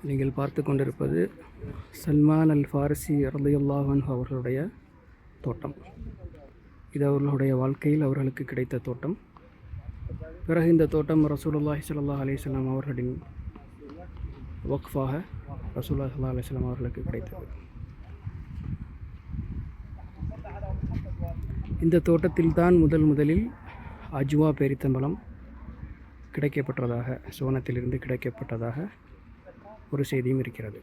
நீங்கள் பார்த்து கொண்டிருப்பது சல்மான் அல் ஃபாரிசி ரலியல்லாஹு அன்ஹு அவர்களுடைய தோட்டம். இது அவர்களுடைய வாழ்க்கையில் அவர்களுக்கு கிடைத்த தோட்டம். பிறகு இந்த தோட்டம் ரசூலுல்லாஹி ஸல்லல்லாஹு அலைஹி வஸல்லம் அவர்களின் வக்ஃபாக ரசூலுல்லாஹி ஸல்லல்லாஹு அலைஹி வஸல்லம் அவர்களுக்கு கிடைத்தது. இந்த தோட்டத்தில்தான் முதலில் அஜ்வா பேரித்தம்பலம் கிடைக்கப்பட்டதாக, சோனத்திலிருந்து கிடைக்கப்பட்டதாக ஒரு செய்தியும் இருக்கிறது.